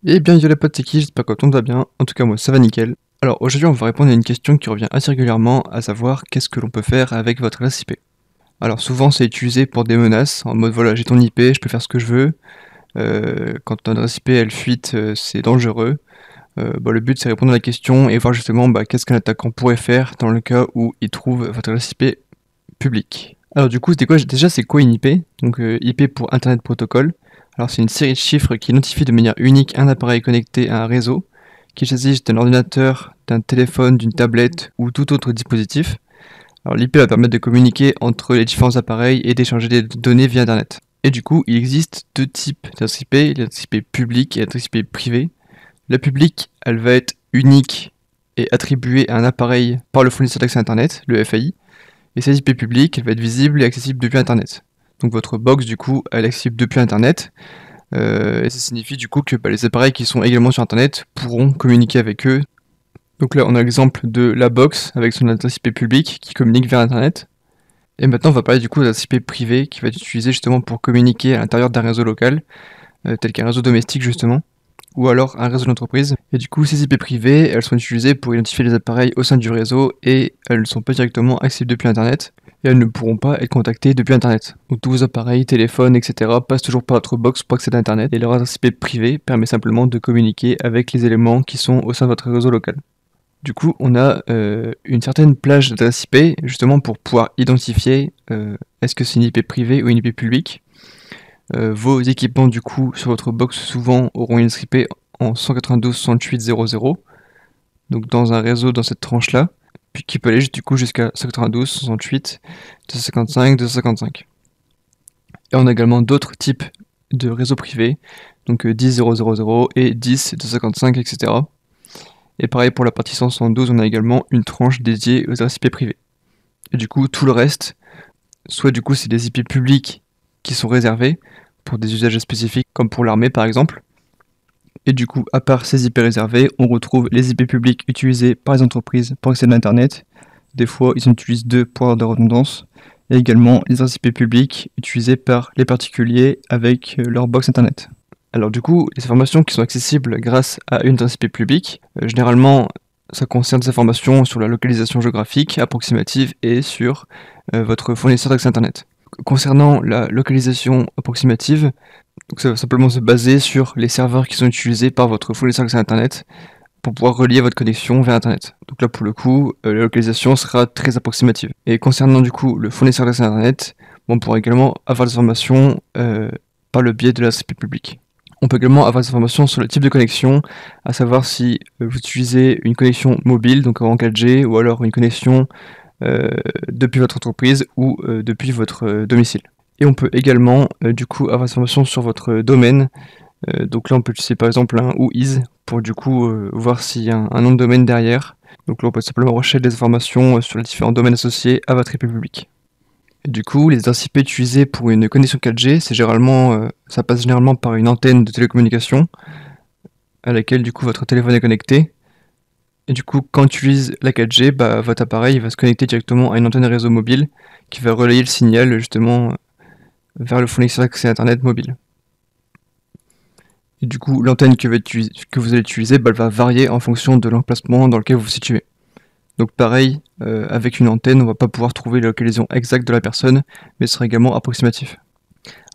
Eh bien, yo les potes, c'est qui? J'espère que tout le monde va bien. En tout cas, moi, ça va nickel. Alors, aujourd'hui, on va répondre à une question qui revient assez régulièrement, à savoir qu'est-ce que l'on peut faire avec votre adresse IP. Alors, souvent, c'est utilisé pour des menaces, en mode voilà, j'ai ton IP, je peux faire ce que je veux. Quand ton adresse IP elle fuite, c'est dangereux. Le but, c'est répondre à la question et voir justement qu'est-ce qu'un attaquant pourrait faire dans le cas où il trouve votre adresse IP publique. Alors, du coup, c'était quoi? Déjà, c'est quoi une IP? Donc, IP pour Internet Protocol. Alors, c'est une série de chiffres qui identifie de manière unique un appareil connecté à un réseau, qu'il s'agisse d'un ordinateur, d'un téléphone, d'une tablette ou tout autre dispositif. Alors, l'IP va permettre de communiquer entre les différents appareils et d'échanger des données via Internet. Et du coup, il existe deux types d'adresses IP, l'adresse IP publique et l'adresse IP privée. La publique, elle va être unique et attribuée à un appareil par le fournisseur d'accès Internet, le FAI. Et cette IP publique, elle va être visible et accessible depuis Internet. Donc votre box, du coup, elle est accessible depuis Internet. Et ça signifie du coup que les appareils qui sont également sur Internet pourront communiquer avec eux. Donc là, on a l'exemple de la box avec son adresse IP publique qui communique vers Internet. Et maintenant, on va parler du coup de l'adresse IP privée qui va être utilisée justement pour communiquer à l'intérieur d'un réseau local, tel qu'un réseau domestique justement, ou alors un réseau d'entreprise. Et du coup, ces IP privées, elles sont utilisées pour identifier les appareils au sein du réseau et elles ne sont pas directement accessibles depuis Internet et elles ne pourront pas être contactées depuis Internet. Donc tous vos appareils, téléphones, etc. passent toujours par votre box pour accéder à Internet et leur adresse IP privée permet simplement de communiquer avec les éléments qui sont au sein de votre réseau local. Du coup, on a une certaine plage d'adresse IP justement pour pouvoir identifier est-ce que c'est une IP privée ou une IP publique. Vos équipements du coup sur votre box souvent auront une adresse IP en 192.168.0.0, donc dans un réseau dans cette tranche là, puis qui peut aller du coup jusqu'à 192.168, 255, 255. Et on a également d'autres types de réseaux privés, donc 10.0.0.0 et 10.255, etc. Et pareil pour la partie 172, on a également une tranche dédiée aux adresses IP privées. Et du coup, tout le reste, soit du coup c'est des IP publics qui sont réservés pour des usages spécifiques, comme pour l'armée par exemple. Et du coup, à part ces IP réservés, on retrouve les IP publics utilisés par les entreprises pour accéder à Internet. Des fois, ils en utilisent deux pour avoir de redondance. Et également les adresses IP publiques utilisées par les particuliers avec leur box Internet. Alors du coup, les informations qui sont accessibles grâce à une adresse IP publique, généralement, ça concerne des informations sur la localisation géographique approximative et sur votre fournisseur d'accès Internet. Concernant la localisation approximative, donc ça va simplement se baser sur les serveurs qui sont utilisés par votre fournisseur d'accès Internet pour pouvoir relier votre connexion vers Internet. Donc là, pour le coup, la localisation sera très approximative. Et concernant du coup le fournisseur d'accès Internet, on pourra également avoir des informations par le biais de l'adresse IP publique. On peut également avoir des informations sur le type de connexion, à savoir si vous utilisez une connexion mobile, donc en 4G, ou alors une connexion depuis votre entreprise ou depuis votre domicile. Et on peut également du coup avoir des informations sur votre domaine. Donc là on peut utiliser par exemple un whois pour du coup voir s'il y a un nom de domaine derrière. Donc là on peut simplement rechercher des informations sur les différents domaines associés à votre IP publique. Et du coup, les adresses IP utilisées pour une connexion 4G, ça passe généralement par une antenne de télécommunication à laquelle du coup votre téléphone est connecté. Et du coup, quand tu utilises la 4G, votre appareil va se connecter directement à une antenne réseau mobile qui va relayer le signal justement vers le fournisseur d'accès Internet mobile. Et du coup, l'antenne que vous allez utiliser, elle va varier en fonction de l'emplacement dans lequel vous vous situez. Donc pareil, avec une antenne, on va pas pouvoir trouver la localisation exacte de la personne, mais ce sera également approximatif.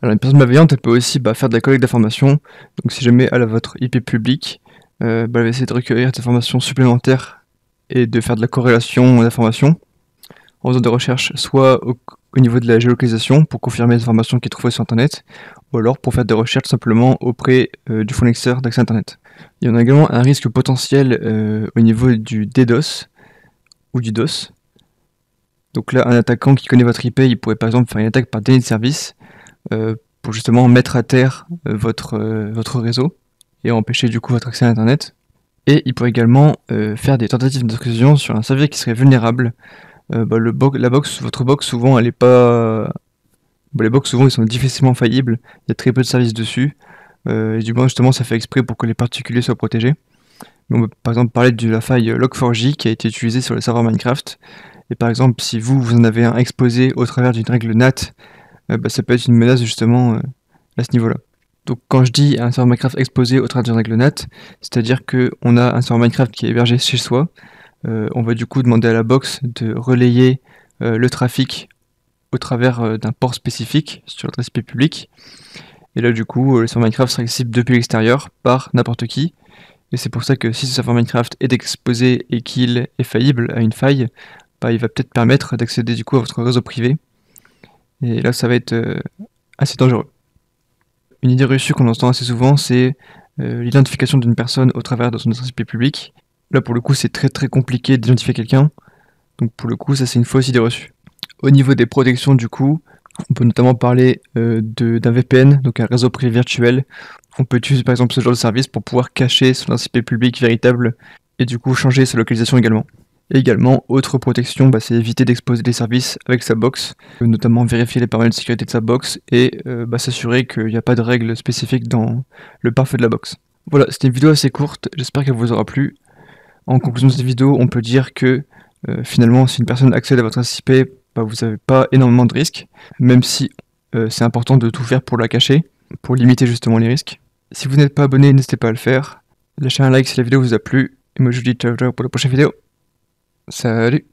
Alors une personne malveillante, elle peut aussi faire de la collecte d'informations. Donc si jamais elle a votre IP public, elle va essayer de recueillir des informations supplémentaires et de faire de la corrélation d'informations en faisant des recherches soit au niveau de la géolocalisation pour confirmer les informations qui est trouvées sur Internet, ou alors pour faire des recherches simplement auprès du fournisseur d'accès Internet. Il y en a également un risque potentiel au niveau du DDoS ou du DOS. Donc là, un attaquant qui connaît votre IP, il pourrait par exemple faire une attaque par déni de service pour justement mettre à terre votre réseau et empêcher du coup votre accès à Internet. Et il pourrait également faire des tentatives d'intrusion sur un serveur qui serait vulnérable. Votre box souvent elle est pas. Les box souvent ils sont difficilement faillibles, il y a très peu de services dessus. Et du moins justement ça fait exprès pour que les particuliers soient protégés. Mais on peut par exemple parler de la faille Log4j qui a été utilisée sur les serveurs Minecraft. Et par exemple si vous en avez un exposé au travers d'une règle NAT, ça peut être une menace justement à ce niveau-là. Donc quand je dis un serveur Minecraft exposé au travers d'un règle NAT, c'est-à-dire qu'on a un serveur Minecraft qui est hébergé chez soi. On va du coup demander à la box de relayer le trafic au travers d'un port spécifique sur l'adresse IP publique. Et là du coup, le serveur Minecraft sera accessible depuis l'extérieur par n'importe qui. Et c'est pour ça que si ce serveur Minecraft est exposé et qu'il est faillible à une faille, bah, il va peut-être permettre d'accéder du coup à votre réseau privé. Et là ça va être assez dangereux. Une idée reçue qu'on entend assez souvent, c'est l'identification d'une personne au travers de son adresse IP publique. Là pour le coup c'est très compliqué d'identifier quelqu'un, donc pour le coup ça c'est une fausse idée reçue. Au niveau des protections du coup, on peut notamment parler d'un VPN, donc un réseau privé virtuel. On peut utiliser par exemple ce genre de service pour pouvoir cacher son adresse IP publique véritable et du coup changer sa localisation également. Et également, autre protection, c'est éviter d'exposer des services avec sa box, notamment vérifier les paramètres de sécurité de sa box et s'assurer qu'il n'y a pas de règles spécifiques dans le pare-feu de la box. Voilà, c'était une vidéo assez courte, j'espère qu'elle vous aura plu. En conclusion de cette vidéo, on peut dire que finalement, si une personne accède à votre adresse IP, vous n'avez pas énormément de risques, même si c'est important de tout faire pour la cacher, pour limiter justement les risques. Si vous n'êtes pas abonné, n'hésitez pas à le faire. Lâchez un like si la vidéo vous a plu, et moi je vous dis ciao pour la prochaine vidéo. Salut!